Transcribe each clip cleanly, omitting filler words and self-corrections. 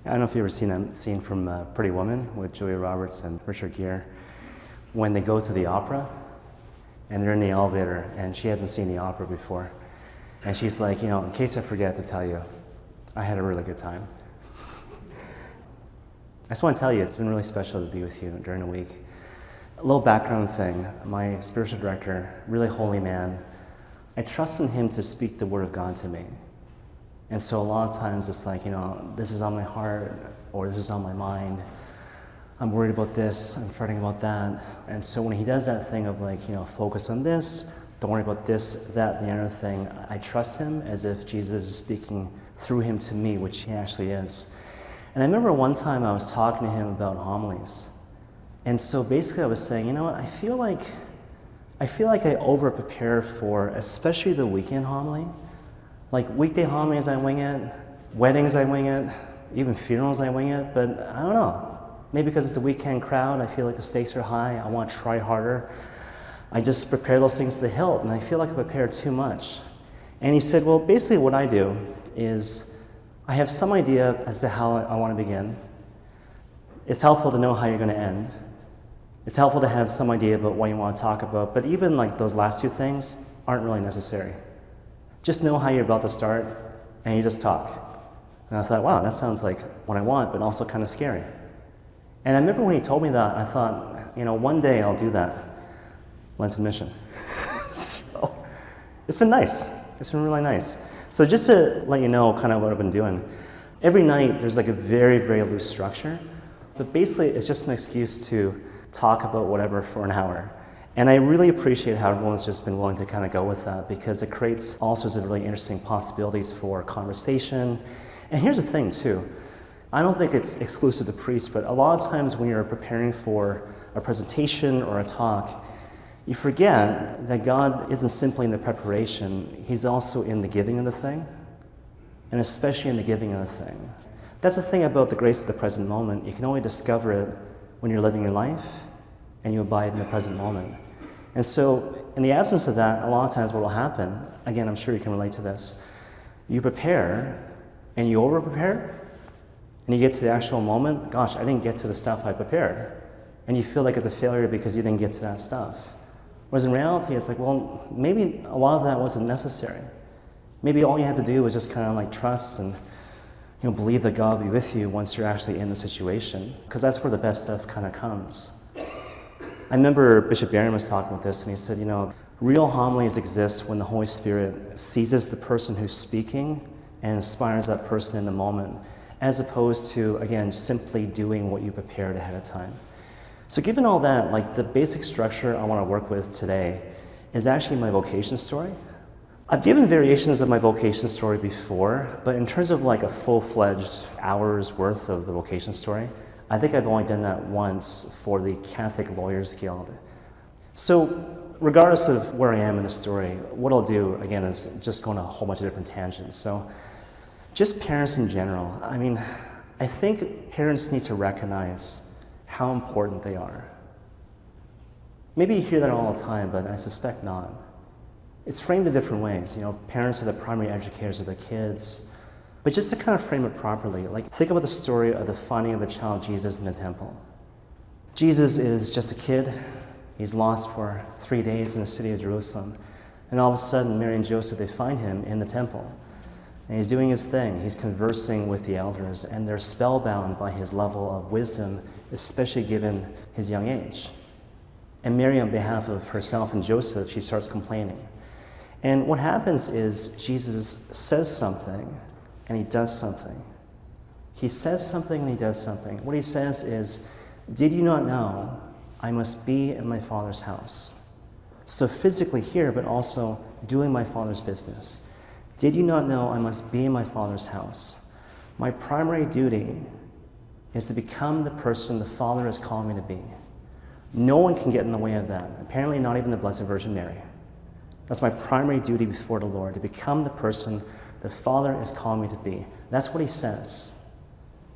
I don't know if you've ever seen that scene from Pretty Woman with Julia Roberts and Richard Gere when they go to the opera and they're in the elevator and she hasn't seen the opera before. And she's like, in case I forget to tell you, I had a really good time. I just want to tell you, it's been really special to be with you during the week. A little background thing, my spiritual director, really holy man, I trust in him to speak the word of God to me. And so a lot of times it's like, this is on my heart, or this is on my mind. I'm worried about this, I'm fretting about that. And so when he does that thing of focus on this, don't worry about this, that, and the other thing, I trust him as if Jesus is speaking through him to me, which he actually is. And I remember one time I was talking to him about homilies. And so basically I was saying, I feel like I over-prepare for, especially the weekend homily. Like weekday homilies I wing it, weddings I wing it, even funerals I wing it, but I don't know. Maybe because it's the weekend crowd, I feel like the stakes are high, I want to try harder. I just prepare those things to the hilt, and I feel like I prepare too much. And he said, well, basically what I do is I have some idea as to how I want to begin. It's helpful to know how you're going to end. It's helpful to have some idea about what you want to talk about, but even those last two things aren't really necessary. Just know how you're about to start, and you just talk. And I thought, wow, that sounds like what I want, but also kind of scary. And I remember when he told me that, I thought, one day I'll do that. Lenten Mission. So it's been nice. It's been really nice. So just to let you know kind of what I've been doing, every night there's a very, very loose structure, but basically it's just an excuse to talk about whatever for an hour. And I really appreciate how everyone's just been willing to kind of go with that, because it creates all sorts of really interesting possibilities for conversation. And here's the thing too, I don't think it's exclusive to priests, but a lot of times when you're preparing for a presentation or a talk, you forget that God isn't simply in the preparation, he's also in the giving of the thing, and especially in the giving of the thing. That's the thing about the grace of the present moment. You can only discover it when you're living your life and you abide in the present moment. And so in the absence of that, a lot of times what will happen, again, I'm sure you can relate to this, you prepare and you over-prepare, and you get to the actual moment, gosh, I didn't get to the stuff I prepared. And you feel like it's a failure because you didn't get to that stuff. Whereas in reality, it's like, well, maybe a lot of that wasn't necessary. Maybe all you had to do was just kind of trust and believe that God will be with you once you're actually in the situation, because that's where the best stuff kind of comes. I remember Bishop Barron was talking about this, and he said, real homilies exist when the Holy Spirit seizes the person who's speaking and inspires that person in the moment, as opposed to, again, simply doing what you prepared ahead of time. So given all that, the basic structure I want to work with today is actually my vocation story. I've given variations of my vocation story before, but in terms of a full-fledged hours worth of the vocation story, I think I've only done that once for the Catholic Lawyers Guild. So regardless of where I am in the story, what I'll do, again, is just go on a whole bunch of different tangents. So just parents in general, I think parents need to recognize how important they are. Maybe you hear that all the time, but I suspect not. It's framed in different ways. Parents are the primary educators of their kids. But just to kind of frame it properly, think about the story of the finding of the child Jesus in the temple. Jesus is just a kid. He's lost for 3 days in the city of Jerusalem. And all of a sudden, Mary and Joseph, they find him in the temple. And he's doing his thing. He's conversing with the elders, and they're spellbound by his level of wisdom, especially given his young age. And Mary, on behalf of herself and Joseph, she starts complaining. And what happens is Jesus says something, and he does something. He says something and he does something. What he says is, did you not know I must be in my Father's house? So physically here, but also doing my Father's business. Did you not know I must be in my Father's house? My primary duty is to become the person the Father has called me to be. No one can get in the way of that. Apparently not even the Blessed Virgin Mary. That's my primary duty before the Lord, to become the person the Father has called me to be. That's what he says.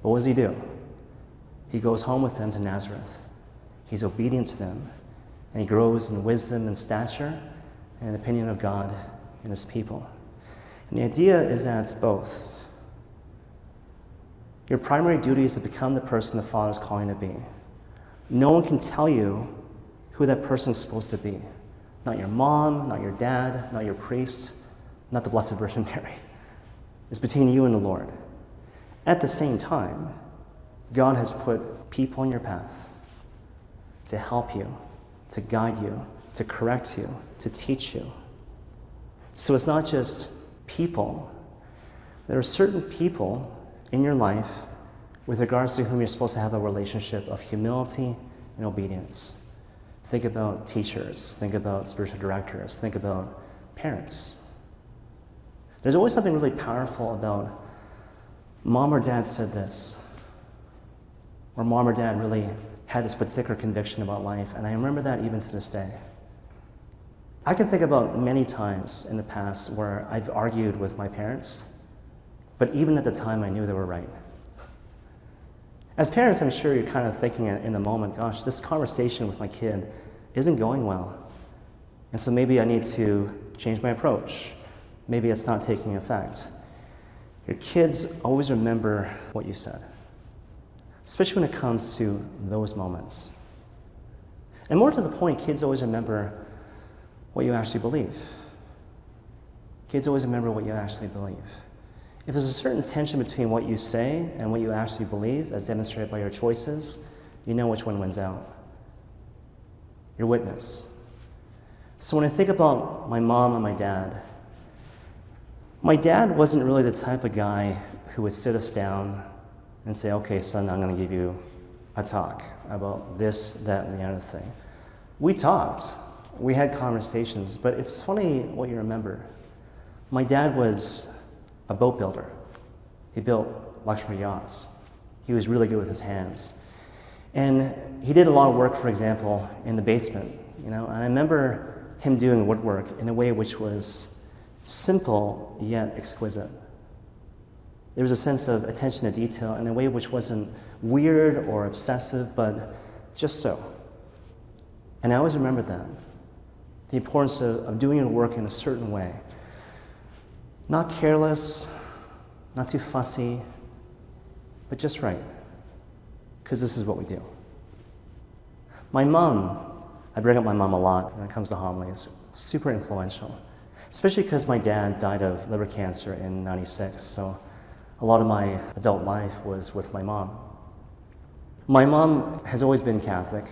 But what does he do? He goes home with them to Nazareth. He's obedient to them, and he grows in wisdom and stature and in the opinion of God and his people. And the idea is that it's both. Your primary duty is to become the person the Father is calling you to be. No one can tell you who that person is supposed to be. Not your mom, not your dad, not your priest, not the Blessed Virgin Mary. It's between you and the Lord. At the same time, God has put people in your path to help you, to guide you, to correct you, to teach you. So it's not just people. There are certain people in your life with regards to whom you're supposed to have a relationship of humility and obedience. Think about teachers, think about spiritual directors, think about parents. There's always something really powerful about mom or dad said this, or mom or dad really had this particular conviction about life, and I remember that even to this day. I can think about many times in the past where I've argued with my parents, but even at the time I knew they were right. As parents, I'm sure you're kind of thinking in the moment, gosh, this conversation with my kid isn't going well. And so maybe I need to change my approach. Maybe it's not taking effect. Your kids always remember what you said, especially when it comes to those moments. And more to the point, kids always remember what you actually believe. Kids always remember what you actually believe. If there's a certain tension between what you say and what you actually believe, as demonstrated by your choices, you know which one wins out. Your witness. So when I think about my mom and my dad wasn't really the type of guy who would sit us down and say, okay, son, I'm going to give you a talk about this, that, and the other thing. We talked. We had conversations, but it's funny what you remember. My dad was a boat builder. He built luxury yachts. He was really good with his hands. And he did a lot of work, for example, in the basement, and I remember him doing woodwork in a way which was simple yet exquisite. There was a sense of attention to detail in a way which wasn't weird or obsessive, but just so. And I always remembered that. The importance of doing your work in a certain way. Not careless, not too fussy, but just right. Because this is what we do. My mom, I bring up my mom a lot when it comes to homilies, super influential. Especially because my dad died of liver cancer in '96, so a lot of my adult life was with my mom. My mom has always been Catholic.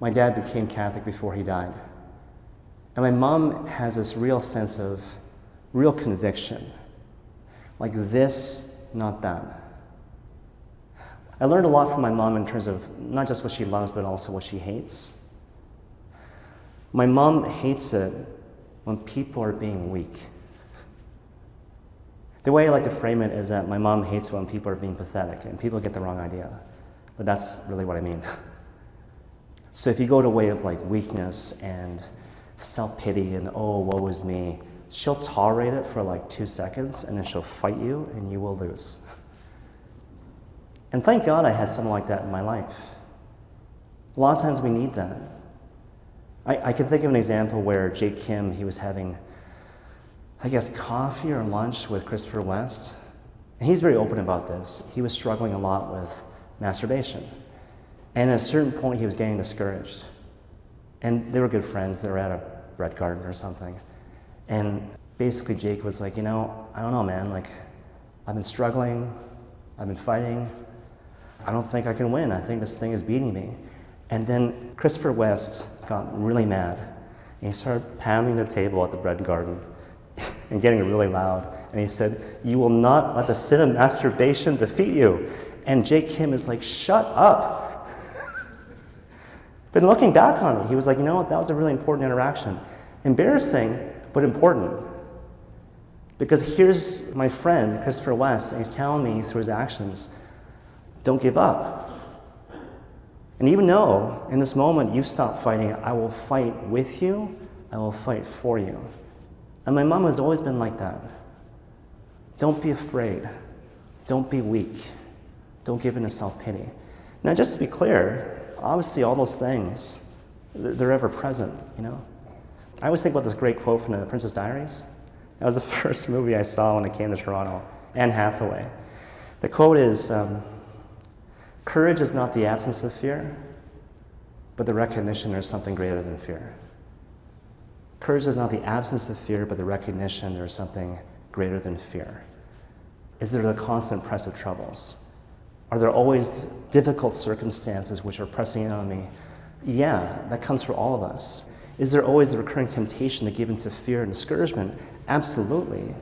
My dad became Catholic before he died. And my mom has this real sense of real conviction. Like this, not that. I learned a lot from my mom in terms of not just what she loves, but also what she hates. My mom hates it when people are being weak. The way I like to frame it is that my mom hates when people are being pathetic, and people get the wrong idea. But that's really what I mean. So if you go to a way of like weakness and self-pity and, oh, woe is me, she'll tolerate it for like 2 seconds, and then she'll fight you, and you will lose. And thank God I had someone like that in my life. A lot of times we need that. I can think of an example where Jake Kim, he was having, I guess, coffee or lunch with Christopher West. And he's very open about this. He was struggling a lot with masturbation. And at a certain point, he was getting discouraged. And they were good friends. They were at a bread garden or something. And basically, Jake was like, I don't know, man. Like, I've been struggling. I've been fighting. I don't think I can win. I think this thing is beating me. And then Christopher West got really mad. And he started pounding the table at the bread garden and getting really loud. And he said, "You will not let the sin of masturbation defeat you." And Jake Kim is like, "Shut up." But looking back on it, he was like, that was a really important interaction. Embarrassing, but important. Because here's my friend, Christopher West, and he's telling me through his actions, don't give up. And even though in this moment you stop fighting, I will fight with you, I will fight for you. And my mom has always been like that. Don't be afraid. Don't be weak. Don't give in to self-pity. Now, just to be clear, obviously all those things, they're ever present, I always think about this great quote from the Princess Diaries. That was the first movie I saw when I came to Toronto. Anne Hathaway. The quote is, courage is not the absence of fear, but the recognition there's something greater than fear. Courage is not the absence of fear, but the recognition there's something greater than fear. Is there the constant press of troubles? Are there always difficult circumstances which are pressing in on me? Yeah, that comes for all of us. Is there always the recurring temptation to give into fear and discouragement? Absolutely.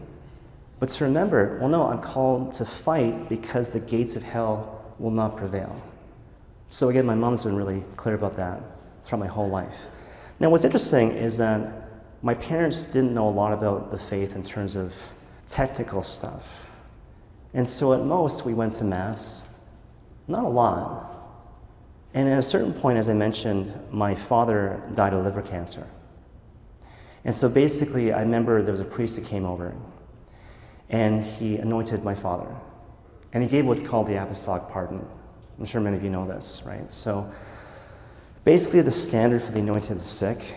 But to remember, well, no, I'm called to fight because the gates of hell will not prevail. So again, my mom's been really clear about that throughout my whole life. Now, what's interesting is that my parents didn't know a lot about the faith in terms of technical stuff. And so at most, we went to Mass, not a lot. And at a certain point, as I mentioned, my father died of liver cancer. And so basically, I remember there was a priest that came over, and he anointed my father. And he gave what's called the apostolic pardon. I'm sure many of you know this, right? So basically, the standard for the anointing of the sick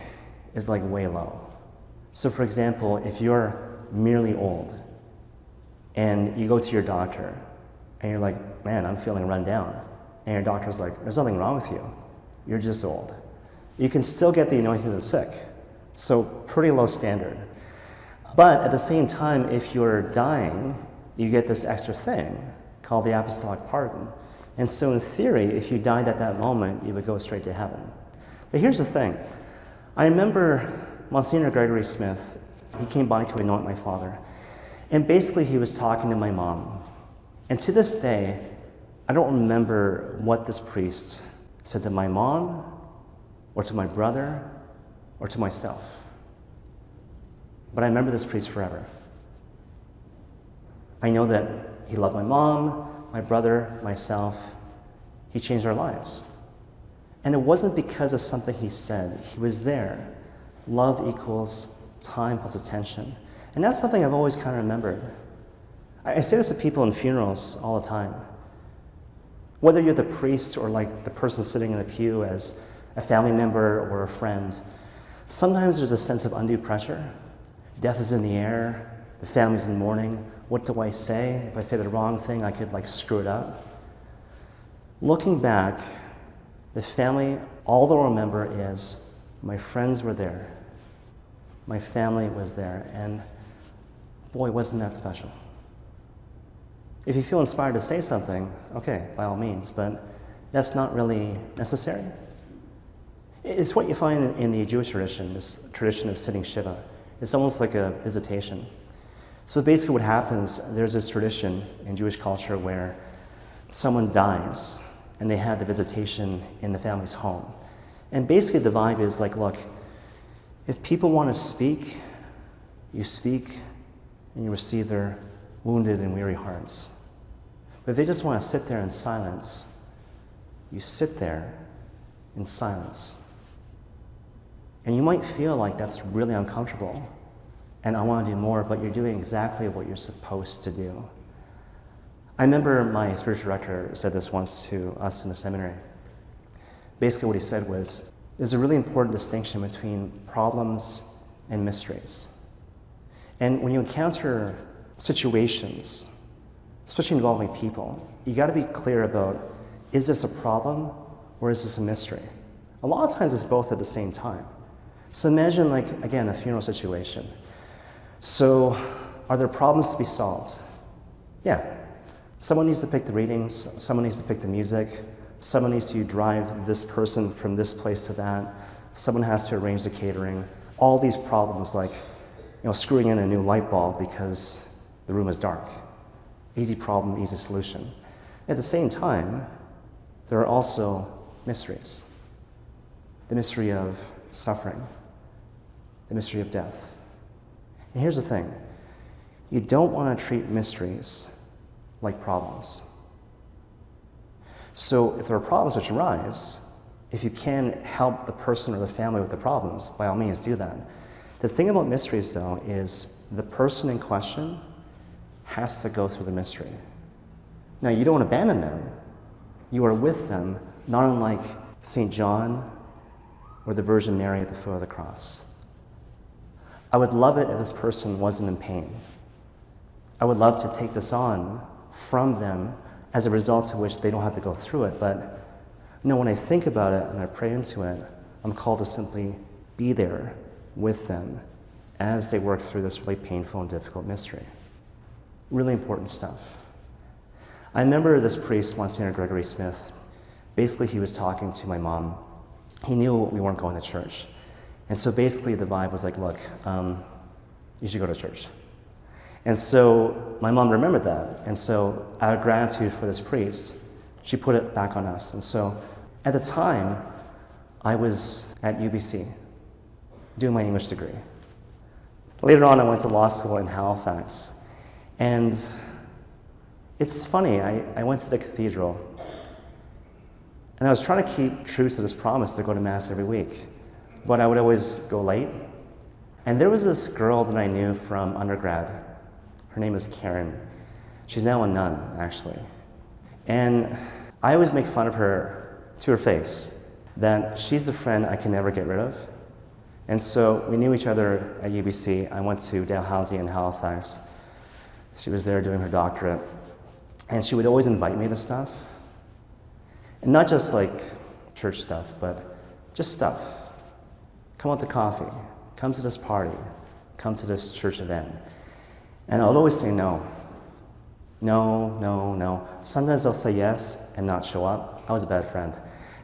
is like way low. So for example, if you're merely old and you go to your doctor and you're like, man, I'm feeling run down. And your doctor's like, there's nothing wrong with you. You're just old. You can still get the anointing of the sick. So pretty low standard. But at the same time, if you're dying, you get this extra thing called the apostolic pardon. And so in theory, if you died at that moment, you would go straight to heaven. But here's the thing. I remember Monsignor Gregory Smith, he came by to anoint my father. And basically he was talking to my mom. And to this day, I don't remember what this priest said to my mom, or to my brother, or to myself. But I remember this priest forever. I know that he loved my mom, my brother, myself. He changed our lives. And it wasn't because of something he said. He was there. Love equals time plus attention. And that's something I've always kind of remembered. I say this to people in funerals all the time. Whether you're the priest or like the person sitting in the pew as a family member or a friend, sometimes there's a sense of undue pressure. Death is in the air, the family's in mourning. What do I say? If I say the wrong thing, I could like screw it up. Looking back, the family, all they'll remember is my friends were there. My family was there, and boy, wasn't that special. If you feel inspired to say something, okay, by all means, but that's not really necessary. It's what you find in the Jewish tradition, this tradition of sitting Shiva. It's almost like a visitation. So basically what happens, there's this tradition in Jewish culture where someone dies and they have the visitation in the family's home. And basically the vibe is like, look, if people want to speak, you speak and you receive their wounded and weary hearts. But if they just want to sit there in silence, you sit there in silence. And you might feel like that's really uncomfortable and I want to do more, but you're doing exactly what you're supposed to do. I remember my spiritual director said this once to us in the seminary. Basically what he said was, there's a really important distinction between problems and mysteries. And when you encounter situations, especially involving people, you got to be clear about, is this a problem or is this a mystery? A lot of times it's both at the same time. So imagine, like, again, a funeral situation. So are there problems to be solved? Yeah. Someone needs to pick the readings, someone needs to pick the music, someone needs to drive this person from this place to that, someone has to arrange the catering. All these problems, like, screwing in a new light bulb because the room is dark. Easy problem, easy solution. At the same time, there are also mysteries. The mystery of suffering, the mystery of death. And here's the thing, you don't want to treat mysteries like problems. So if there are problems which arise, if you can help the person or the family with the problems, by all means do that. The thing about mysteries, though, is the person in question has to go through the mystery. Now, you don't abandon them. You are with them, not unlike St. John or the Virgin Mary at the foot of the cross. I would love it if this person wasn't in pain. I would love to take this on from them as a result of which they don't have to go through it. But no, when I think about it and I pray into it, I'm called to simply be there with them as they work through this really painful and difficult mystery. Really important stuff. I remember this priest, Monsignor Gregory Smith. Basically, he was talking to my mom. He knew we weren't going to church. And so basically the vibe was like, look, you should go to church. And so my mom remembered that. And so out of gratitude for this priest, she put it back on us. And so at the time, I was at UBC doing my English degree. Later on, I went to law school in Halifax. And it's funny, I went to the cathedral, and I was trying to keep true to this promise to go to Mass every week, but I would always go late. And there was this girl that I knew from undergrad. Her name is Karen. She's now a nun, actually. And I always make fun of her to her face, that she's the friend I can never get rid of. And so we knew each other at UBC. I went to Dalhousie in Halifax. She was there doing her doctorate. And she would always invite me to stuff. And not just like church stuff, but just stuff. Come out to coffee. Come to this party. Come to this church event. And I would always say no. No, no, no. Sometimes I'll say yes and not show up. I was a bad friend.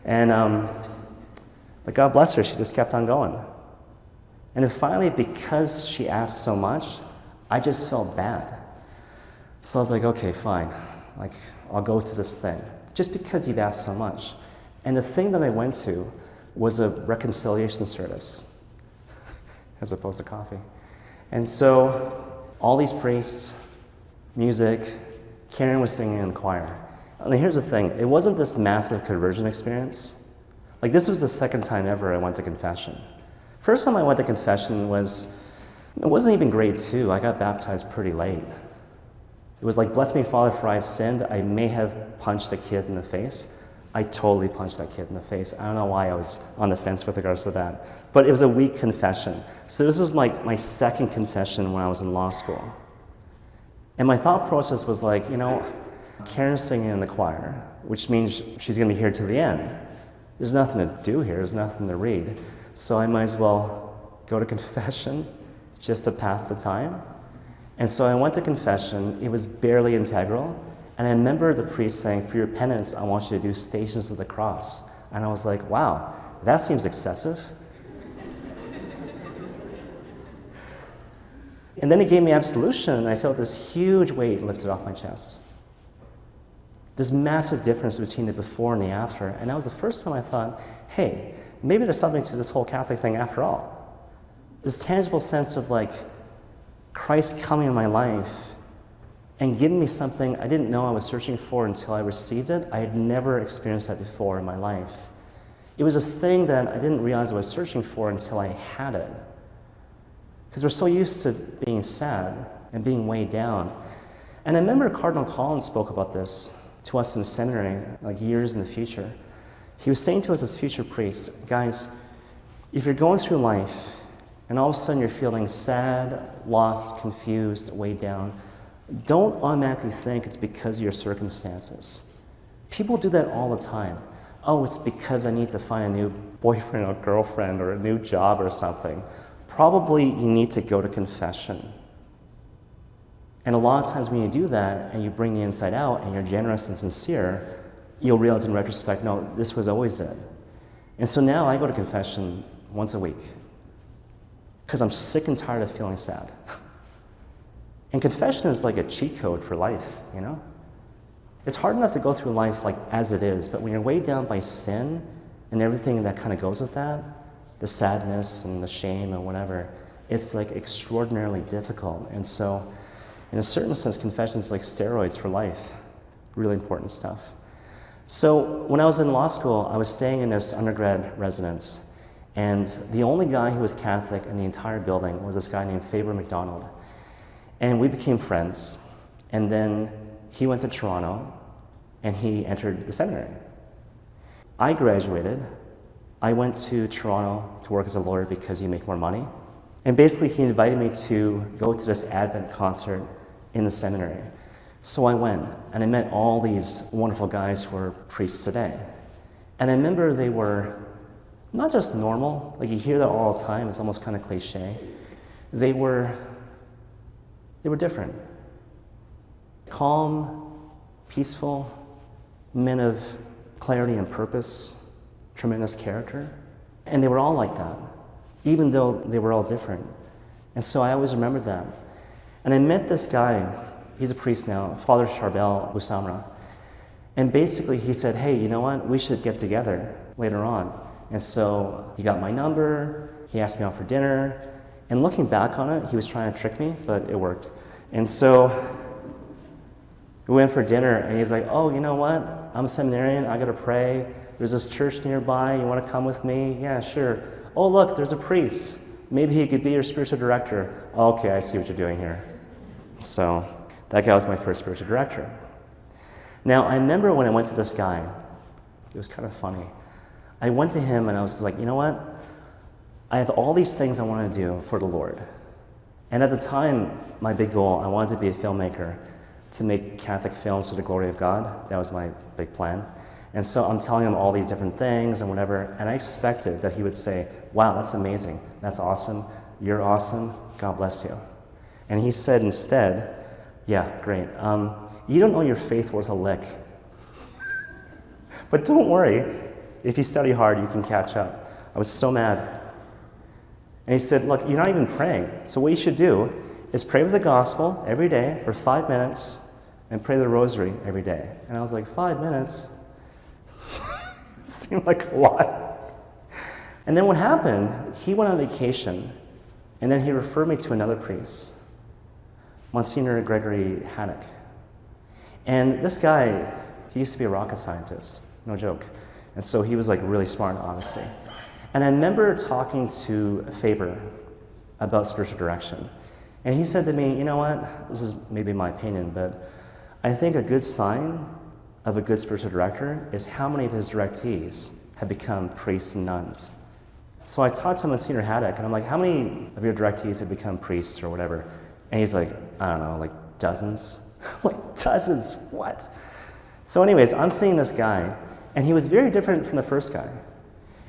And, but God bless her, she just kept on going. And then finally, because she asked so much, I just felt bad. So I was like, okay, fine. Like, I'll go to this thing. Just because you've asked so much. And the thing that I went to was a reconciliation service, as opposed to coffee. And so, all these priests, music, Karen was singing in the choir. And here's the thing, it wasn't this massive conversion experience. Like, this was the second time ever I went to confession. First time I went to confession it wasn't even grade 2. I got baptized pretty late. It was like, bless me, Father, for I have sinned. I may have punched a kid in the face. I totally punched that kid in the face. I don't know why I was on the fence with regards to that. But it was a weak confession. So this was like my second confession when I was in law school. And my thought process was like, Karen's singing in the choir, which means she's going to be here to the end. There's nothing to do here. There's nothing to read. So I might as well go to confession just to pass the time. And so I went to confession. It was barely integral. And I remember the priest saying, for your penance, I want you to do Stations of the Cross. And I was like, wow, that seems excessive. And then he gave me absolution, and I felt this huge weight lifted off my chest. This massive difference between the before and the after. And that was the first time I thought, hey, maybe there's something to this whole Catholic thing after all. This tangible sense of like Christ coming in my life and giving me something I didn't know I was searching for until I received it. I had never experienced that before in my life. It was this thing that I didn't realize I was searching for until I had it. Because we're so used to being sad and being weighed down. And I remember Cardinal Collins spoke about this to us in the seminary, like years in the future. He was saying to us as future priests, guys, if you're going through life and all of a sudden you're feeling sad, lost, confused, weighed down, don't automatically think it's because of your circumstances. People do that all the time. Oh, it's because I need to find a new boyfriend or girlfriend or a new job or something. Probably you need to go to confession. And a lot of times when you do that and you bring the inside out and you're generous and sincere, you'll realize in retrospect, no, this was always it. And so now I go to confession once a week because I'm sick and tired of feeling sad. And confession is like a cheat code for life, It's hard enough to go through life like as it is, but when you're weighed down by sin and everything that kind of goes with that, the sadness and the shame and whatever, it's like extraordinarily difficult. And so, in a certain sense, confession is like steroids for life. Really important stuff. So, when I was in law school, I was staying in this undergrad residence, and the only guy who was Catholic in the entire building was this guy named Faber McDonald. And we became friends, and then he went to Toronto, and he entered the seminary. I graduated. I went to Toronto to work as a lawyer because you make more money. And basically, he invited me to go to this Advent concert in the seminary. So I went, and I met all these wonderful guys who are priests today. And I remember they were not just normal, like you hear that all the time, it's almost kind of cliche. They were different. Calm, peaceful, men of clarity and purpose, tremendous character. And they were all like that, even though they were all different. And so I always remembered that. And I met this guy, he's a priest now, Father Charbel Busamra. And basically he said, hey, you know what, we should get together later on. And so he got my number, he asked me out for dinner, and looking back on it, he was trying to trick me, but it worked. And so we went for dinner, and he's like, oh, you know what, I'm a seminarian, I gotta pray. There's this church nearby, you wanna come with me? Yeah, sure. Oh, look, there's a priest. Maybe he could be your spiritual director. Okay, I see what you're doing here. So that guy was my first spiritual director. Now, I remember when I went to this guy, it was kind of funny. I went to him and I was just like, you know what? I have all these things I want to do for the Lord. And at the time, my big goal, I wanted to be a filmmaker, to make Catholic films for the glory of God. That was my big plan. And so I'm telling him all these different things and whatever, and I expected that he would say, wow, that's amazing, that's awesome, you're awesome, God bless you. And he said instead, yeah, great, you don't know your faith worth a lick. But don't worry, if you study hard, you can catch up. I was so mad. And he said, look, you're not even praying. So what you should do is pray with the gospel every day for 5 minutes and pray the rosary every day. And I was like, 5 minutes? Seemed like a lot. And then what happened, he went on vacation, and then he referred me to another priest, Monsignor Gregory Haddock. And this guy, he used to be a rocket scientist, no joke. And so he was like really smart, obviously. And I remember talking to Faber about spiritual direction. And he said to me, you know what, this is maybe my opinion, but I think a good sign of a good spiritual director is how many of his directees have become priests and nuns. So I talked to Monsignor Haddock, and I'm like, how many of your directees have become priests or whatever? And he's like, I don't know, like dozens. Like dozens, what? So anyways, I'm seeing this guy, and he was very different from the first guy.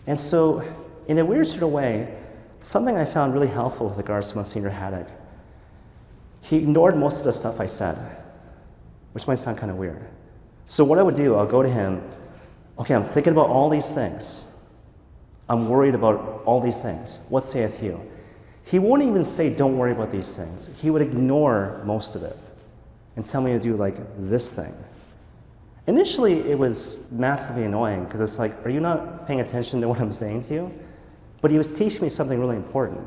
And so, in a weird sort of way, something I found really helpful with regards to Monsignor Haddock, he ignored most of the stuff I said, which might sound kind of weird. So what I would do, I'll go to him, okay, I'm thinking about all these things. I'm worried about all these things. What saith you? He wouldn't even say, don't worry about these things. He would ignore most of it and tell me to do like this thing. Initially, it was massively annoying because it's like, are you not paying attention to what I'm saying to you? But he was teaching me something really important.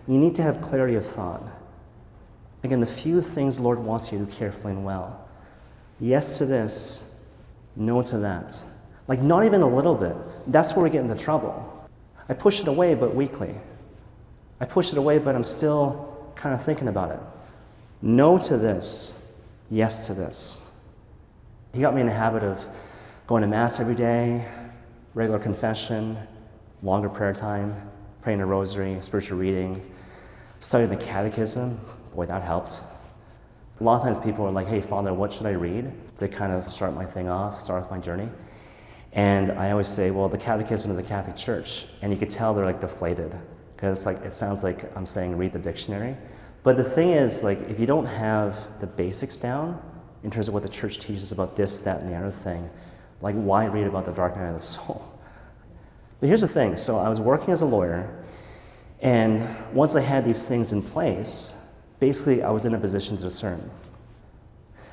You need to have clarity of thought. Again, the few things the Lord wants you to do carefully and well. Yes to this, no to that. Like not even a little bit. That's where we get into trouble. I push it away, but weakly. I push it away, but I'm still kind of thinking about it. No to this, yes to this. He got me in the habit of going to Mass every day, regular confession, longer prayer time, praying a rosary, spiritual reading, studying the catechism. Boy, that helped. A lot of times people are like, hey, Father, what should I read to kind of start my thing off, start off my journey? And I always say, well, the Catechism of the Catholic Church. And you could tell they're like deflated because like it sounds like I'm saying read the dictionary. But the thing is, like, if you don't have the basics down in terms of what the church teaches about this, that, and the other thing, like why read about the dark night of the soul? But here's the thing. So I was working as a lawyer, and once I had these things in place, basically I was in a position to discern.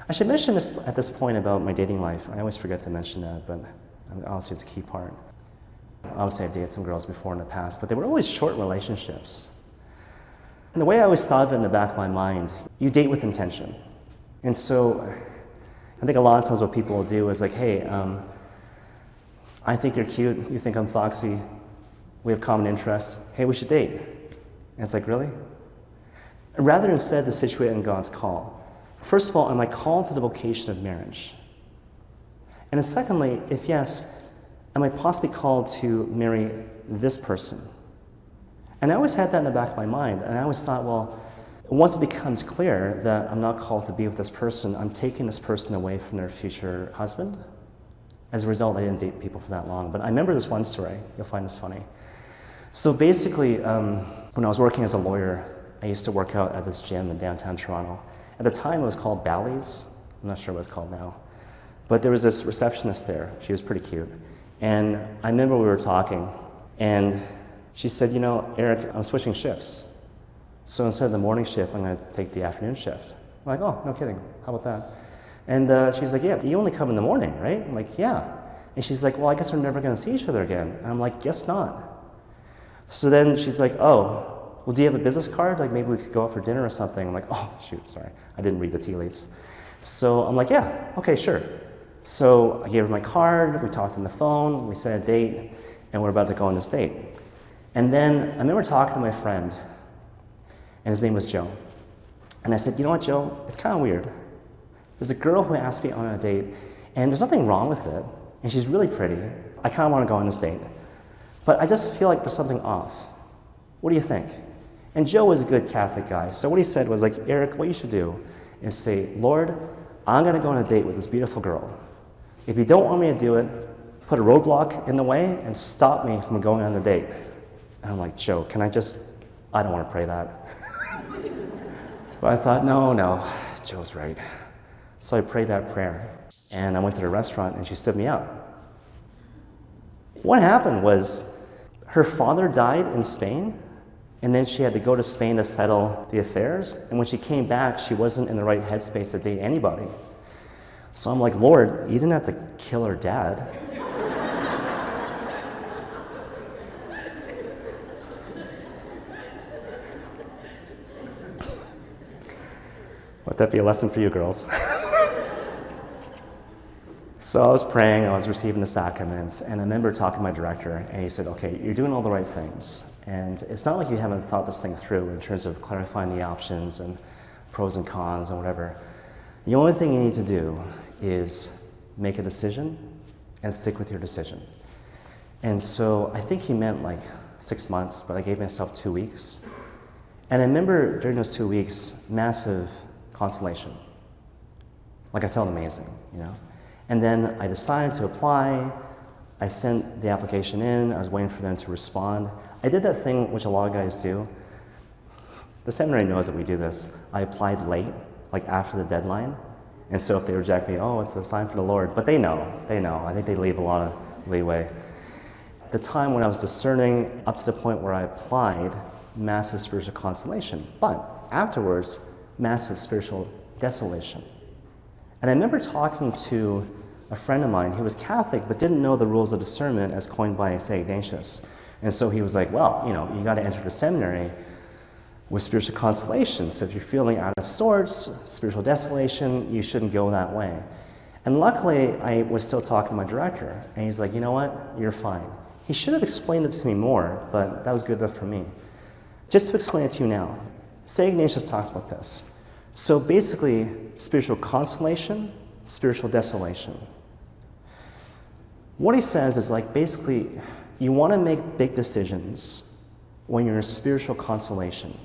I should mention this at this point about my dating life. I always forget to mention that, but honestly it's a key part. Obviously I've dated some girls before in the past, but they were always short relationships. And the way I always thought of it in the back of my mind, you date with intention. And so I think a lot of times what people will do is like, hey, I think you're cute, you think I'm foxy, we have common interests, hey, we should date. And it's like, really? Rather instead to situate in God's call. First of all, am I called to the vocation of marriage? And then secondly, if yes, am I possibly called to marry this person? And I always had that in the back of my mind, and I always thought, well, Once it becomes clear that I'm not called to be with this person, I'm taking this person away from their future husband. As a result, I didn't date people for that long. But I remember this one story. You'll find this funny. So basically, when I was working as a lawyer, I used to work out at this gym in downtown Toronto. At the time, it was called Bally's. I'm not sure what it's called now. But there was this receptionist there. She was pretty cute. And I remember we were talking, and she said, you know, Eric, I'm switching shifts. So instead of the morning shift, I'm going to take the afternoon shift. I'm like, oh, no kidding. How about that? And she's like, yeah, you only come in the morning, right? I'm like, yeah. And she's like, well, I guess we're never going to see each other again. And I'm like, guess not. So then she's like, oh, well, do you have a business card? Like, maybe we could go out for dinner or something. I'm like, oh, shoot, sorry. I didn't read the tea leaves. So I'm like, yeah, okay, sure. So I gave her my card. We talked on the phone. We set a date, and we're about to go on this date. And then I remember talking to my friend, and his name was Joe. And I said, you know what, Joe? It's kind of weird. There's a girl who asked me on a date, and there's nothing wrong with it, and she's really pretty. I kind of want to go on this date. But I just feel like there's something off. What do you think? And Joe was a good Catholic guy, so what he said was like, Eric, what you should do is say, Lord, I'm going to go on a date with this beautiful girl. If you don't want me to do it, put a roadblock in the way and stop me from going on the date. And I'm like, Joe, I don't want to pray that. So I thought, no, Joe's right. So I prayed that prayer, and I went to the restaurant, and she stood me up. What happened was her father died in Spain, and then she had to go to Spain to settle the affairs, and when she came back, she wasn't in the right headspace to date anybody. So I'm like, Lord, you didn't have to kill her dad. Let that be a lesson for you girls. So I was praying, I was receiving the sacraments, and I remember talking to my director, and he said, okay, you're doing all the right things. And it's not like you haven't thought this thing through in terms of clarifying the options and pros and cons and whatever. The only thing you need to do is make a decision and stick with your decision. And so I think he meant like 6 months, but I gave myself 2 weeks. And I remember during those 2 weeks, massive consolation. Like I felt amazing, you know? And then I decided to apply. I sent the application in. I was waiting for them to respond. I did that thing which a lot of guys do. The seminary knows that we do this. I applied late, like after the deadline. And so if they reject me, oh, it's a sign for the Lord. But they know. I think they leave a lot of leeway. At the time when I was discerning, up to the point where I applied, massive spiritual consolation. But afterwards, massive spiritual desolation. And I remember talking to a friend of mine who was Catholic but didn't know the rules of discernment as coined by St. Ignatius. And so he was like, well, you know, you got to enter the seminary with spiritual consolation. So if you're feeling out of sorts, spiritual desolation, you shouldn't go that way. And luckily, I was still talking to my director, and he's like, you know what, you're fine. He should have explained it to me more, but that was good enough for me. Just to explain it to you now, St. Ignatius talks about this. So basically, spiritual consolation, spiritual desolation. What he says is like, basically, you want to make big decisions when you're in spiritual consolation.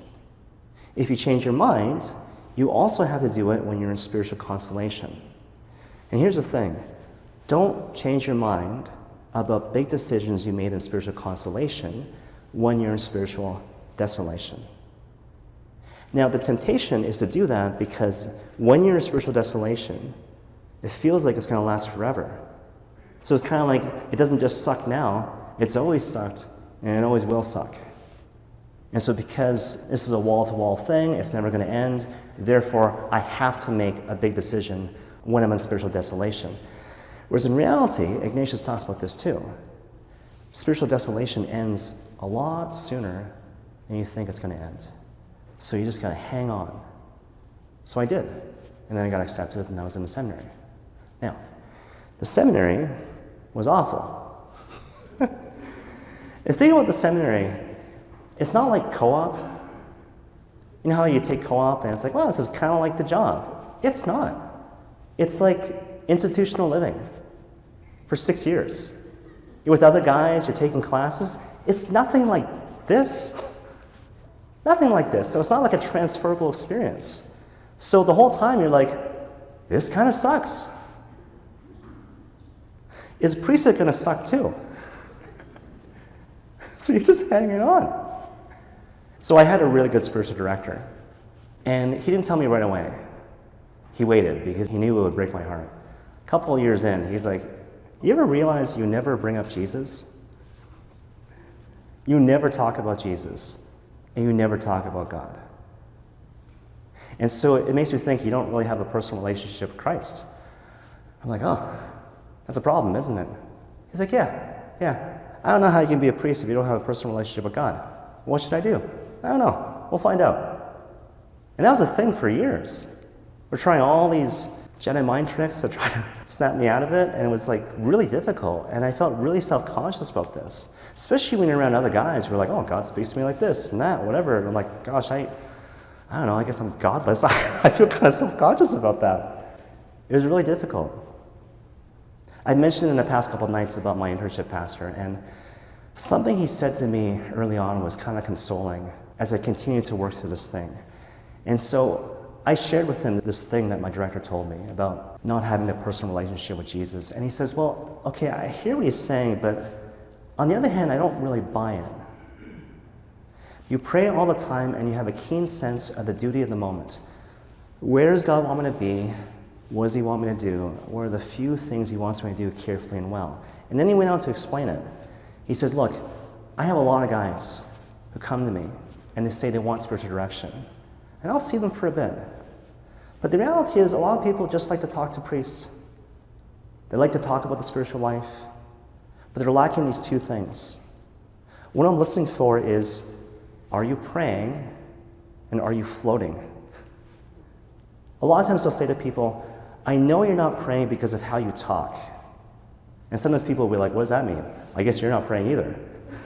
If you change your mind, you also have to do it when you're in spiritual consolation. And here's the thing, don't change your mind about big decisions you made in spiritual consolation when you're in spiritual desolation. Now, the temptation is to do that because when you're in spiritual desolation, it feels like it's going to last forever. So it's kind of like it doesn't just suck now, it's always sucked, and it always will suck. And so because this is a wall-to-wall thing, it's never going to end, therefore I have to make a big decision when I'm in spiritual desolation. Whereas in reality, Ignatius talks about this too. Spiritual desolation ends a lot sooner than you think it's going to end. So you just got to hang on. So I did. And then I got accepted and I was in the seminary. Now, the seminary was awful. The thing about the seminary, it's not like co-op. You know how you take co-op and it's like, well, this is kind of like the job. It's not. It's like institutional living for 6 years. You're with other guys, you're taking classes. It's nothing like this. Nothing like this. So it's not like a transferable experience. So the whole time you're like, this kind of sucks. Is priesthood going to suck too? So you're just hanging on. So I had a really good spiritual director. And he didn't tell me right away. He waited because he knew it would break my heart. A couple of years in, he's like, you ever realize you never bring up Jesus? You never talk about Jesus, and you never talk about God. And so it makes me think you don't really have a personal relationship with Christ. I'm like, oh, that's a problem, isn't it? He's like, yeah. I don't know how you can be a priest if you don't have a personal relationship with God. What should I do? I don't know. We'll find out. And that was a thing for years. We're trying all these Jedi mind tricks to try to snap me out of it, and it was like really difficult, and I felt really self-conscious about this, especially when you're around other guys who are like, oh, God speaks to me like this and that, whatever, and I'm like, gosh, I don't know, I guess I'm godless. I feel kind of self-conscious about that. It was really difficult. I mentioned in the past couple of nights about my internship pastor, and something he said to me early on was kind of consoling as I continued to work through this thing. And so I shared with him this thing that my director told me about not having a personal relationship with Jesus. And he says, well, okay, I hear what he's saying, but on the other hand, I don't really buy it. You pray all the time and you have a keen sense of the duty of the moment. Where does God want me to be? What does he want me to do? What are the few things he wants me to do carefully and well? And then he went on to explain it. He says, look, I have a lot of guys who come to me and they say they want spiritual direction. And I'll see them for a bit. But the reality is, a lot of people just like to talk to priests. They like to talk about the spiritual life, but they're lacking these two things. What I'm listening for is, are you praying and are you floating? A lot of times I'll say to people, I know you're not praying because of how you talk. And sometimes people will be like, what does that mean? I guess you're not praying either.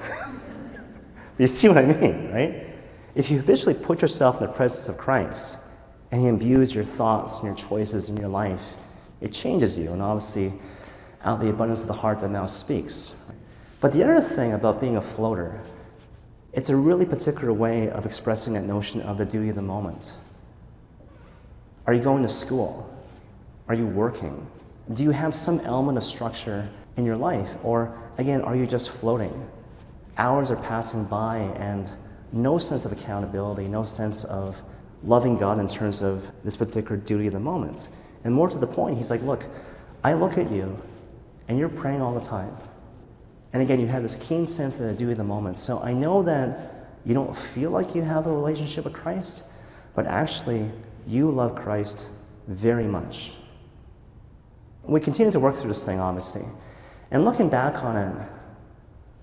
But you see what I mean, right? If you habitually put yourself in the presence of Christ, and he imbues your thoughts and your choices in your life, it changes you, and obviously, out of the abundance of the heart the mouth speaks. But the other thing about being a floater, it's a really particular way of expressing that notion of the duty of the moment. Are you going to school? Are you working? Do you have some element of structure in your life? Or, again, are you just floating? Hours are passing by, and no sense of accountability, no sense of loving God in terms of this particular duty of the moment. And more to the point, he's like, look, I look at you, and you're praying all the time. And again, you have this keen sense of the duty of the moment. So I know that you don't feel like you have a relationship with Christ, but actually, you love Christ very much. We continue to work through this thing, obviously. And looking back on it,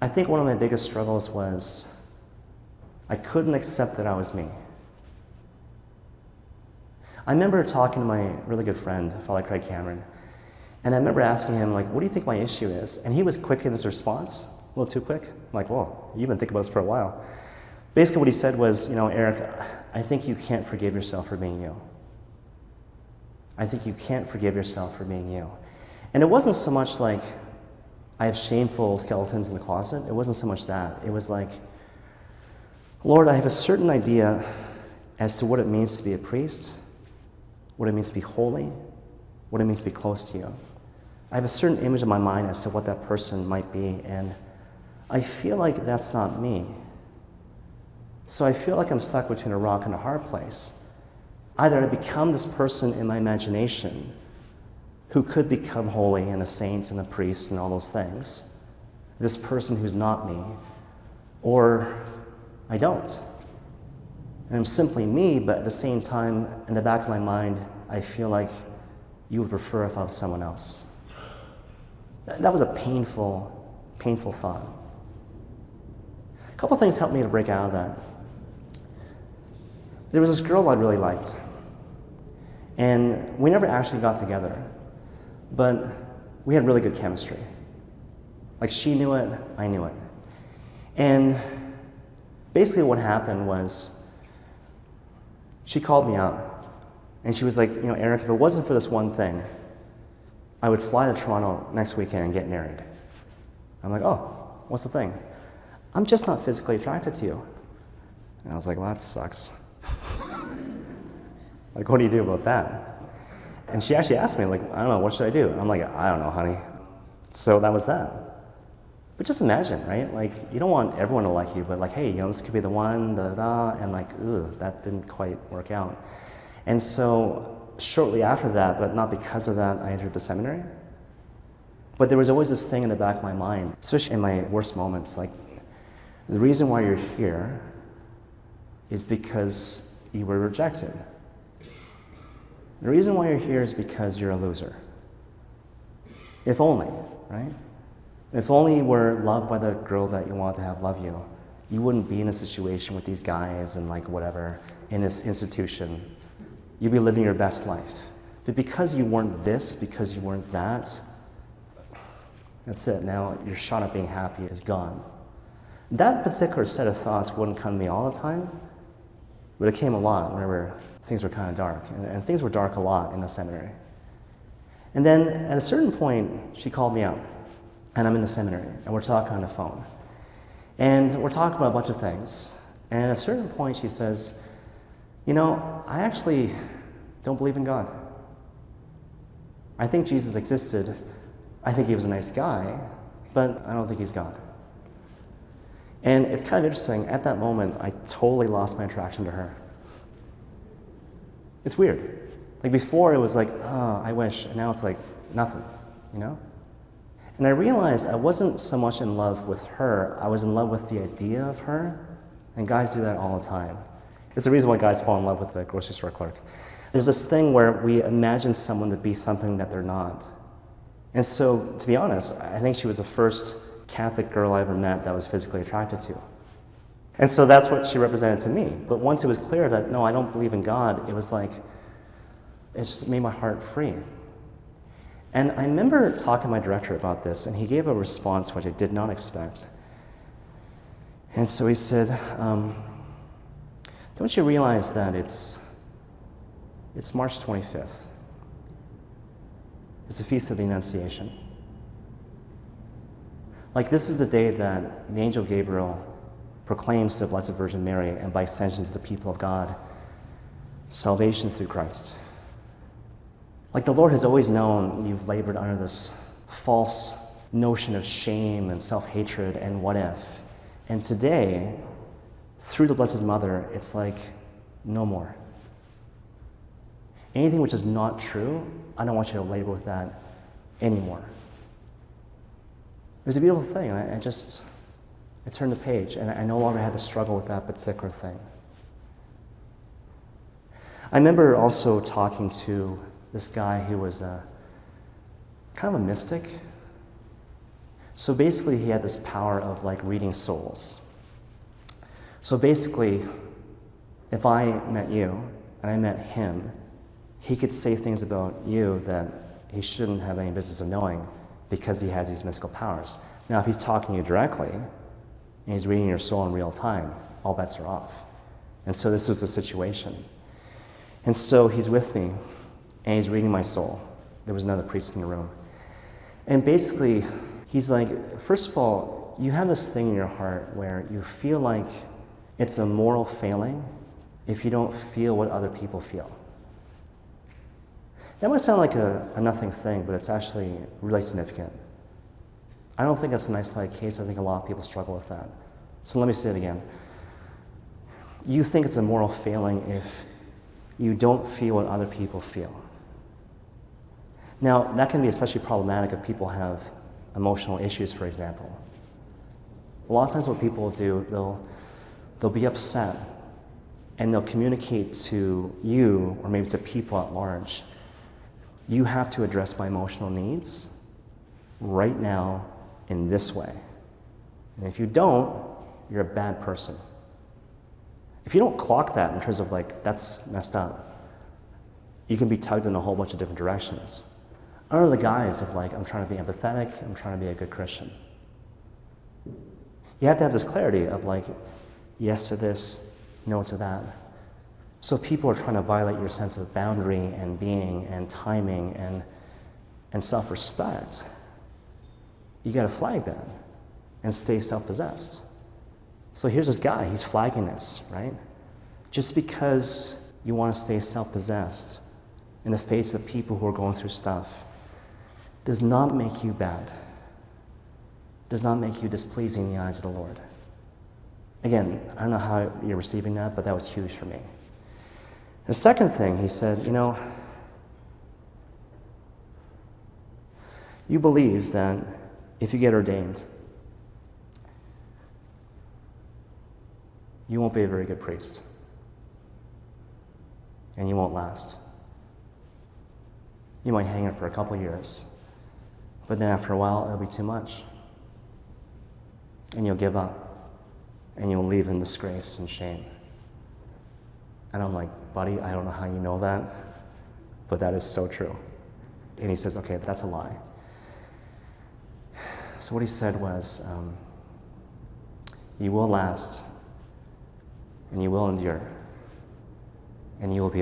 I think one of my biggest struggles was I couldn't accept that I was me. I remember talking to my really good friend, Father Craig Cameron, and I remember asking him, like, what do you think my issue is? And he was quick in his response, a little too quick. I'm like, whoa, you've been thinking about this for a while. Basically what he said was, Eric, I think you can't forgive yourself for being you. I think you can't forgive yourself for being you. And it wasn't so much like I have shameful skeletons in the closet. It wasn't so much that. It was like, Lord, I have a certain idea as to what it means to be a priest, what it means to be holy, what it means to be close to you. I have a certain image in my mind as to what that person might be, and I feel like that's not me. So I feel like I'm stuck between a rock and a hard place. Either I become this person in my imagination who could become holy and a saint and a priest and all those things, this person who's not me, or I don't. And I'm simply me, but at the same time, in the back of my mind, I feel like you would prefer if I was someone else. That was a painful, painful thought. A couple things helped me to break out of that. There was this girl I really liked, and we never actually got together, but we had really good chemistry. Like, she knew it, I knew it. And basically what happened was she called me up, and she was like, Eric, if it wasn't for this one thing, I would fly to Toronto next weekend and get married. I'm like, oh, what's the thing? I'm just not physically attracted to you. And I was like, well, that sucks. Like, what do you do about that? And she actually asked me, like, I don't know, what should I do? And I'm like, I don't know, honey. So that was that. But just imagine, right? Like, you don't want everyone to like you, but like, hey, this could be the one, da-da-da, and like, that didn't quite work out. And so shortly after that, but not because of that, I entered the seminary. But there was always this thing in the back of my mind, especially in my worst moments, like, the reason why you're here is because you were rejected. The reason why you're here is because you're a loser. If only, right? If only you were loved by the girl that you want to have love you, you wouldn't be in a situation with these guys and like whatever, in this institution. You'd be living your best life. But because you weren't this, because you weren't that, that's it. Now your shot at being happy is gone. That particular set of thoughts wouldn't come to me all the time, but it came a lot whenever things were kind of dark. And things were dark a lot in the seminary. And then at a certain point, she called me out. And I'm in the seminary, and we're talking on the phone. And we're talking about a bunch of things. And at a certain point, she says, I actually don't believe in God. I think Jesus existed. I think he was a nice guy, but I don't think he's God. And it's kind of interesting. At that moment, I totally lost my attraction to her. It's weird. Like before, it was like, oh, I wish. And now it's like nothing, And I realized I wasn't so much in love with her, I was in love with the idea of her. And guys do that all the time. It's the reason why guys fall in love with the grocery store clerk. There's this thing where we imagine someone to be something that they're not. And so, to be honest, I think she was the first Catholic girl I ever met that I was physically attracted to. And so that's what she represented to me. But once it was clear that, no, I don't believe in God, it was like, it just made my heart free. And I remember talking to my director about this, and he gave a response which I did not expect. And so he said, don't you realize that it's March 25th? It's the Feast of the Annunciation. Like, this is the day that the angel Gabriel proclaims to the Blessed Virgin Mary, and by extension to the people of God, salvation through Christ. Like, the Lord has always known you've labored under this false notion of shame and self-hatred and what if. And today, through the Blessed Mother, it's like, no more. Anything which is not true, I don't want you to labor with that anymore. It was a beautiful thing. I turned the page, and I no longer had to struggle with that particular thing. I remember also talking to this guy who was kind of a mystic. So basically, he had this power of like reading souls. So basically, if I met you and I met him, he could say things about you that he shouldn't have any business of knowing because he has these mystical powers. Now, if he's talking to you directly and he's reading your soul in real time, all bets are off. And so this was the situation. And so he's with me, and he's reading my soul. There was another priest in the room. And basically, he's like, first of all, you have this thing in your heart where you feel like it's a moral failing if you don't feel what other people feel. That might sound like a nothing thing, but it's actually really significant. I don't think that's an isolated case. I think a lot of people struggle with that. So let me say it again. You think it's a moral failing if you don't feel what other people feel. Now, that can be especially problematic if people have emotional issues, for example. A lot of times what people do, they'll be upset, and they'll communicate to you, or maybe to people at large, you have to address my emotional needs right now in this way. And if you don't, you're a bad person. If you don't clock that in terms of like, that's messed up, you can be tugged in a whole bunch of different directions. Under the guise of like, I'm trying to be empathetic, I'm trying to be a good Christian. You have to have this clarity of like, yes to this, no to that. So if people are trying to violate your sense of boundary and being and timing and self-respect, you got to flag that and stay self-possessed. So here's this guy, he's flagging this, right? Just because you want to stay self-possessed in the face of people who are going through stuff does not make you bad, does not make you displeasing in the eyes of the Lord. Again, I don't know how you're receiving that, but that was huge for me. The second thing, he said, you believe that if you get ordained, you won't be a very good priest, and you won't last. You might hang it for a couple years, but then after a while, it'll be too much. And you'll give up, and you'll leave in disgrace and shame. And I'm like, buddy, I don't know how you know that, but that is so true. And he says, okay, that's a lie. So what he said was, you will last, and you will endure, and you will be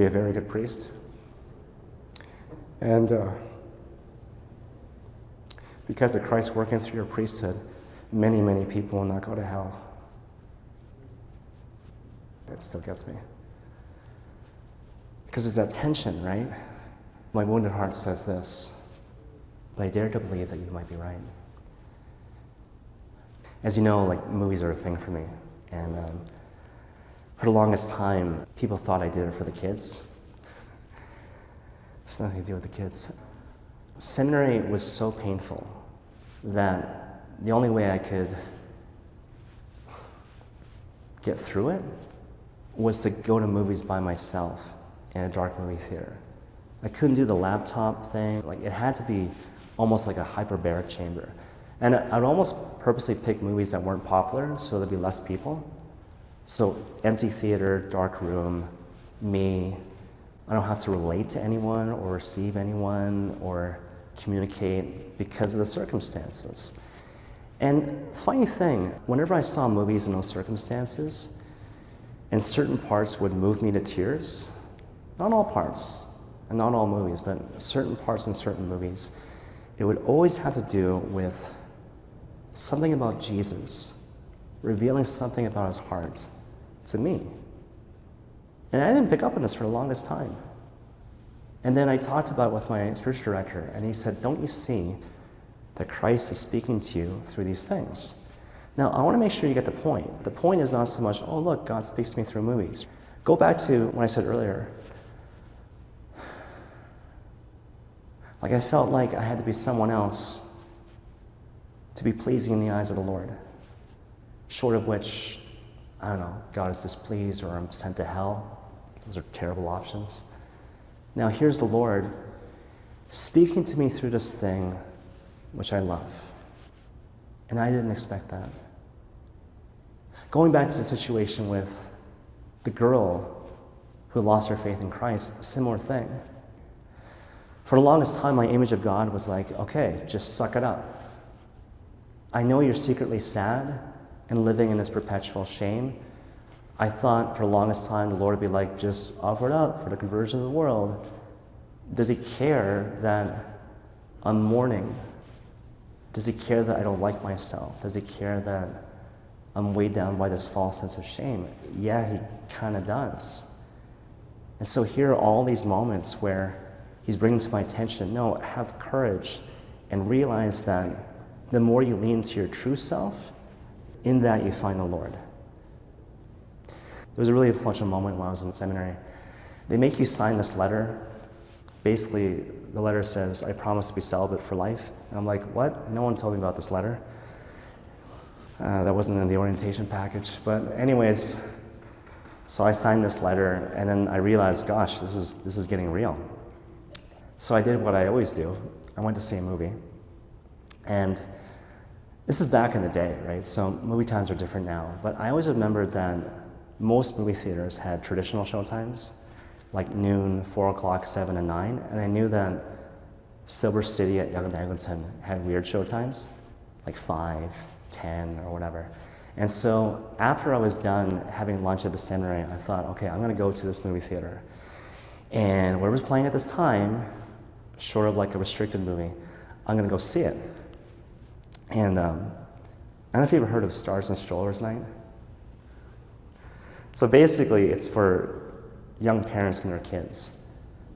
a very good priest. And because of Christ working through your priesthood, many, many people will not go to hell. It still gets me. Because it's that tension, right? My wounded heart says this, but I dare to believe that you might be right. As you know, movies are a thing for me. And for the longest time, people thought I did it for the kids. It's nothing to do with the kids. Seminary was so painful that the only way I could get through it was to go to movies by myself in a dark movie theater. I couldn't do the laptop thing. It had to be almost like a hyperbaric chamber. And I'd almost purposely pick movies that weren't popular so there'd be less people. So empty theater, dark room, me. I don't have to relate to anyone or receive anyone or communicate because of the circumstances. And funny thing, whenever I saw movies in those circumstances, and certain parts would move me to tears, not all parts, and not all movies, but certain parts in certain movies, it would always have to do with something about Jesus, revealing something about his heart to me. And I didn't pick up on this for the longest time. And then I talked about it with my spiritual director, and he said, don't you see that Christ is speaking to you through these things? Now, I want to make sure you get the point. The point is not so much, oh, look, God speaks to me through movies. Go back to what I said earlier. I felt like I had to be someone else to be pleasing in the eyes of the Lord, short of which, I don't know, God is displeased or I'm sent to hell. Those are terrible options. Now here's the Lord speaking to me through this thing which I love. And I didn't expect that. Going back to the situation with the girl who lost her faith in Christ, a similar thing. For the longest time, my image of God was like, okay, just suck it up. I know you're secretly sad and living in this perpetual shame. I thought for the longest time the Lord would be like, just offer it up for the conversion of the world. Does he care that I'm mourning? Does he care that I don't like myself? Does he care that I'm weighed down by this false sense of shame? Yeah, he kind of does. And so here are all these moments where he's bringing to my attention, no, have courage and realize that the more you lean to your true self, in that you find the Lord. There was a really influential moment when I was in seminary. They make you sign this letter. Basically, the letter says, I promise to be celibate for life. And I'm like, what? No one told me about this letter. That wasn't in the orientation package. But anyways, so I signed this letter, and then I realized, gosh, this is getting real. So I did what I always do. I went to see a movie. And this is back in the day, right? So movie times are different now. But I always remembered that most movie theaters had traditional showtimes, like noon, 4 o'clock, 7, and 9. And I knew that Silver City at Yonge and Eglinton had weird showtimes, like 5, 10, or whatever. And so after I was done having lunch at the seminary, I thought, okay, I'm gonna go to this movie theater. And whatever was playing at this time, short of like a restricted movie, I'm going to go see it. And I don't know if you've ever heard of Stars and Strollers Night. So basically, it's for young parents and their kids.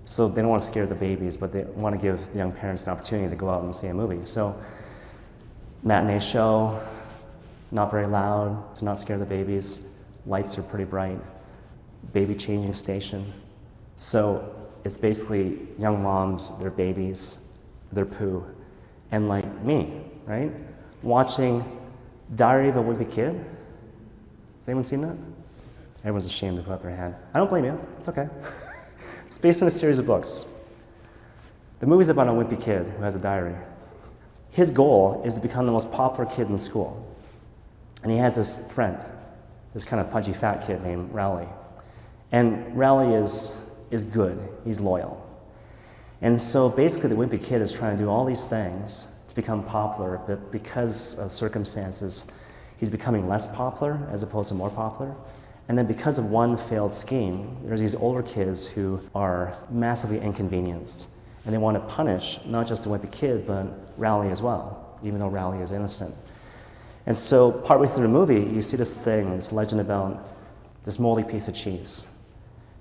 So they don't want to scare the babies, but they want to give the young parents an opportunity to go out and see a movie. So matinee show, not very loud, to not scare the babies. Lights are pretty bright. Baby changing station. So it's basically young moms, their babies, their poo, and like me, right? Watching Diary of a Wimpy Kid. Has anyone seen that? Everyone's ashamed to put up their hand. I don't blame you, it's okay. It's based on a series of books. The movie's about a wimpy kid who has a diary. His goal is to become the most popular kid in school. And he has this friend, this kind of pudgy fat kid named Rowley. And Rowley is good, he's loyal. And so basically the wimpy kid is trying to do all these things to become popular, but because of circumstances, he's becoming less popular as opposed to more popular. And then because of one failed scheme, there's these older kids who are massively inconvenienced. And they want to punish not just the wimpy kid, but Rowley as well, even though Rowley is innocent. And so partway through the movie, you see this thing, this legend about this moldy piece of cheese.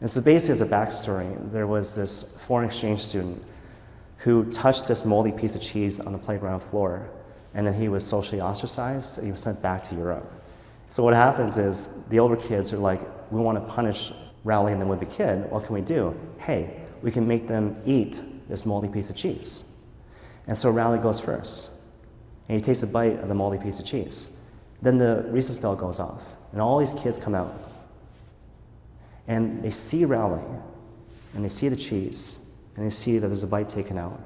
And so basically as a backstory, there was this foreign exchange student who touched this moldy piece of cheese on the playground floor, and then he was socially ostracized, and he was sent back to Europe. So what happens is the older kids are like, we want to punish Rowley and the wimpy kid. What can we do? Hey, we can make them eat this moldy piece of cheese. And so Rowley goes first, and he takes a bite of the moldy piece of cheese. Then the recess bell goes off, and all these kids come out. And they see Rowley, and they see the cheese, and they see that there's a bite taken out.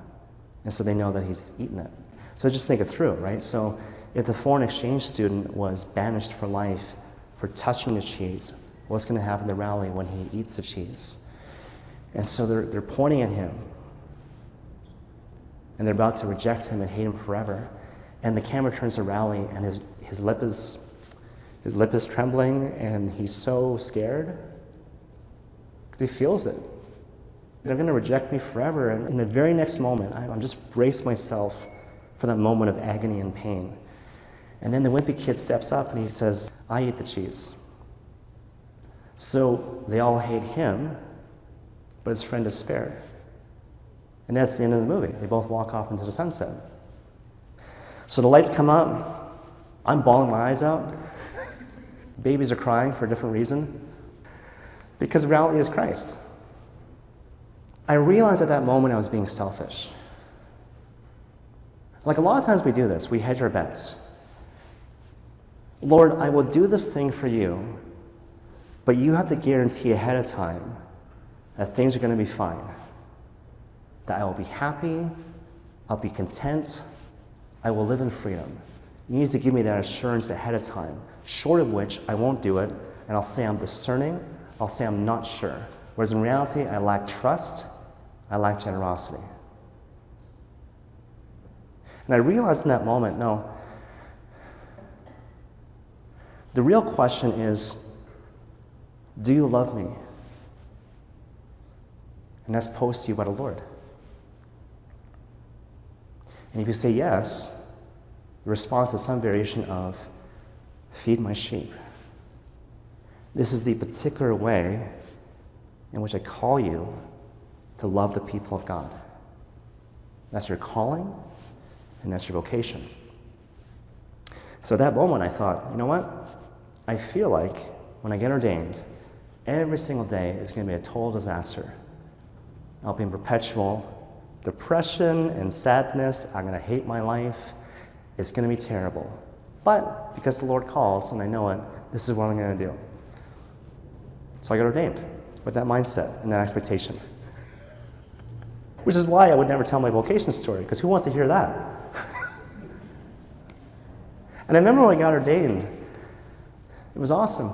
And so they know that he's eaten it. So just think it through, right? So if the foreign exchange student was banished for life for touching the cheese, what's going to happen to Rowley when he eats the cheese? And so they're pointing at him, and they're about to reject him and hate him forever. And the camera turns to Rowley, and his lip is trembling, and he's so scared because he feels it. They're going to reject me forever. And in the very next moment, I'm just braced myself for that moment of agony and pain. And then the wimpy kid steps up and he says, I ate the cheese. So they all hate him, but his friend is spared. And that's the end of the movie. They both walk off into the sunset. So the lights come up. I'm bawling my eyes out. Babies are crying for a different reason. Because Rowley is Christ. I realized at that moment I was being selfish. Like a lot of times we do this, we hedge our bets. Lord, I will do this thing for you, but you have to guarantee ahead of time that things are going to be fine. That I will be happy, I'll be content, I will live in freedom. You need to give me that assurance ahead of time, short of which I won't do it, and I'll say I'm discerning, I'll say I'm not sure. Whereas in reality, I lack trust, I lack generosity. And I realized in that moment, no, the real question is, do you love me? And that's posed to you by the Lord. And if you say yes, the response is some variation of, feed my sheep. This is the particular way in which I call you to love the people of God. That's your calling, and that's your vocation. So at that moment I thought, you know what? I feel like when I get ordained, every single day is going to be a total disaster. I'll be in perpetual depression and sadness. I'm going to hate my life. It's going to be terrible. But because the Lord calls and I know it, this is what I'm going to do. So I got ordained with that mindset and that expectation. Which is why I would never tell my vocation story, because who wants to hear that? And I remember when I got ordained, it was awesome.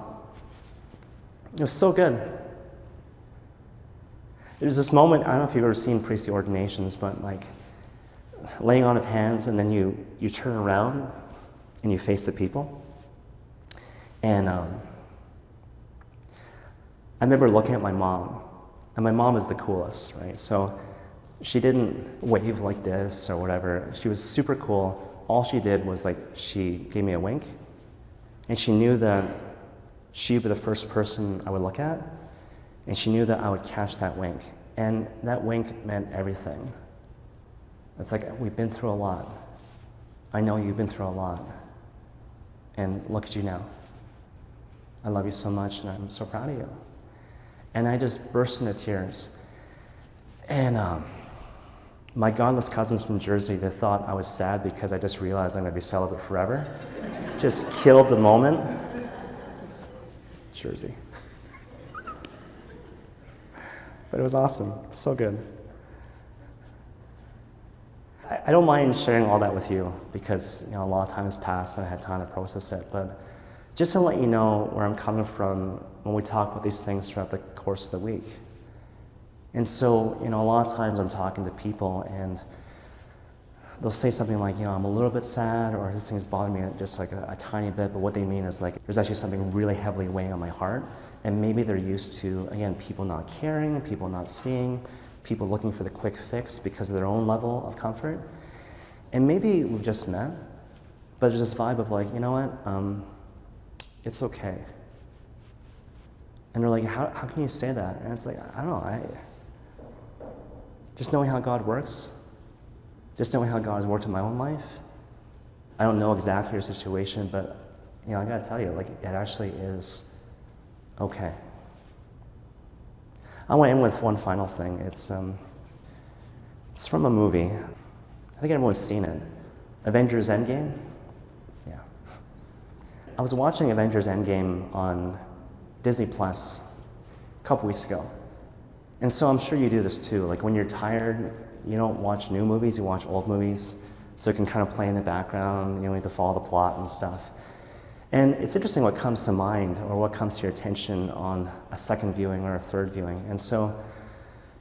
It was so good. There's this moment, I don't know if you've ever seen priestly ordinations, but like laying on of hands, and then you turn around and you face the people. And I remember looking at my mom, and my mom is the coolest, right? So She didn't wave like this or whatever. She was super cool. All she did was like, she gave me a wink, and she knew that she would be the first person I would look at, and she knew that I would catch that wink. And that wink meant everything. It's like, we've been through a lot. I know you've been through a lot. And look at you now. I love you so much, and I'm so proud of you. And I just burst into tears. And my godless cousins from Jersey, they thought I was sad because I just realized I'm going to be celibate forever. Just killed the moment. Jersey. But it was awesome. So good. I don't mind sharing all that with you because a lot of time has passed and I had time to process it. But just to let you know where I'm coming from when we talk about these things throughout the course of the week. And so, a lot of times I'm talking to people and they'll say something like, I'm a little bit sad, or this thing's bothering me just like a tiny bit, but what they mean is like, there's actually something really heavily weighing on my heart. And maybe they're used to, again, people not caring, people not seeing, people looking for the quick fix because of their own level of comfort. And maybe we've just met, but there's this vibe of like, you know what, it's okay. And they're like, how can you say that? And it's like, I don't know, just knowing how God works, just knowing how God has worked in my own life. I don't know exactly your situation, but I gotta tell you, like, it actually is okay. I want to end with one final thing. It's from a movie. I think everyone's seen it. Avengers Endgame? Yeah. I was watching Avengers Endgame on Disney Plus a couple weeks ago. And so I'm sure you do this too. Like when you're tired, you don't watch new movies, you watch old movies, so it can kind of play in the background, you don't need to follow the plot and stuff. And it's interesting what comes to mind or what comes to your attention on a second viewing or a third viewing. And so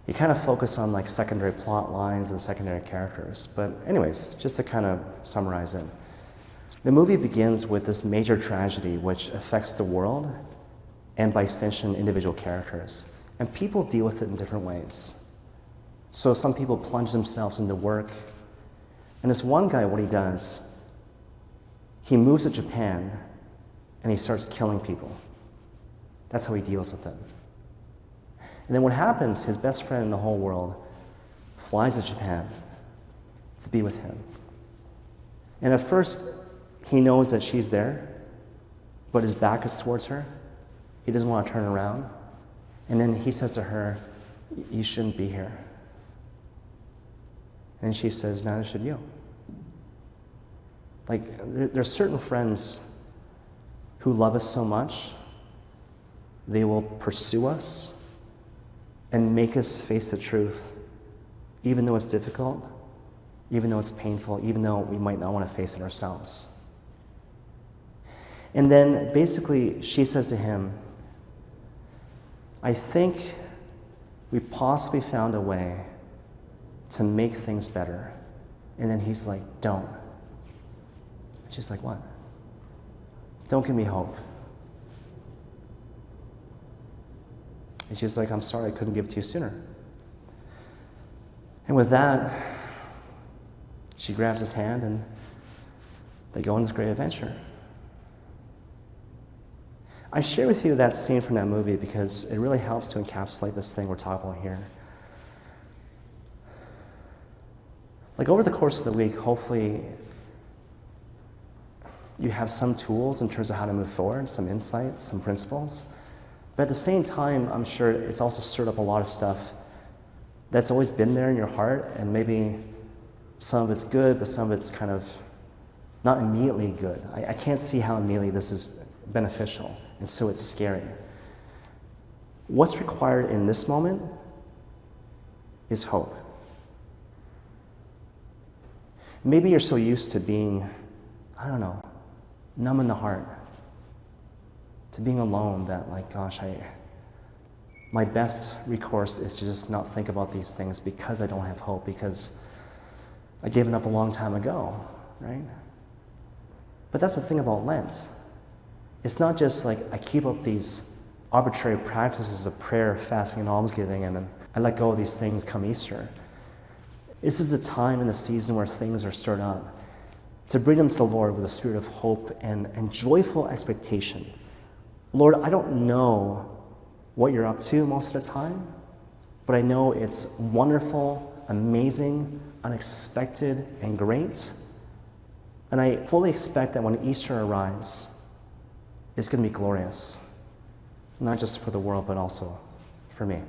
you kind of focus on like secondary plot lines and secondary characters. But anyways, just to kind of summarize it. The movie begins with this major tragedy which affects the world and by extension individual characters. And people deal with it in different ways. So some people plunge themselves into work. And this one guy, what he does, he moves to Japan and he starts killing people. That's how he deals with it. And then what happens, his best friend in the whole world flies to Japan to be with him. And at first, he knows that she's there, but his back is towards her. He doesn't want to turn around. And then he says to her, you shouldn't be here. And she says, neither should you. Like, there are certain friends who love us so much, they will pursue us and make us face the truth, even though it's difficult, even though it's painful, even though we might not want to face it ourselves. And then basically she says to him, I think we possibly found a way to make things better. And then he's like, don't. And she's like, what? Don't give me hope. And she's like, I'm sorry, I couldn't give it to you sooner. And with that, she grabs his hand and they go on this great adventure. I share with you that scene from that movie because it really helps to encapsulate this thing we're talking about here. Like over the course of the week, hopefully you have some tools in terms of how to move forward, some insights, some principles. But at the same time, I'm sure it's also stirred up a lot of stuff that's always been there in your heart, and maybe some of it's good, but some of it's kind of not immediately good. I can't see how immediately this is beneficial, and so it's scary. What's required in this moment is hope. Maybe you're so used to being, I don't know, numb in the heart, to being alone that like, gosh, my best recourse is to just not think about these things because I don't have hope, because I gave it up a long time ago, right? But that's the thing about Lent. It's not just like I keep up these arbitrary practices of prayer, fasting, and almsgiving, and then I let go of these things come Easter. This is the time and the season where things are stirred up, to bring them to the Lord with a spirit of hope and joyful expectation. Lord, I don't know what you're up to most of the time, but I know it's wonderful, amazing, unexpected, and great. And I fully expect that when Easter arrives, it's going to be glorious, not just for the world, but also for me.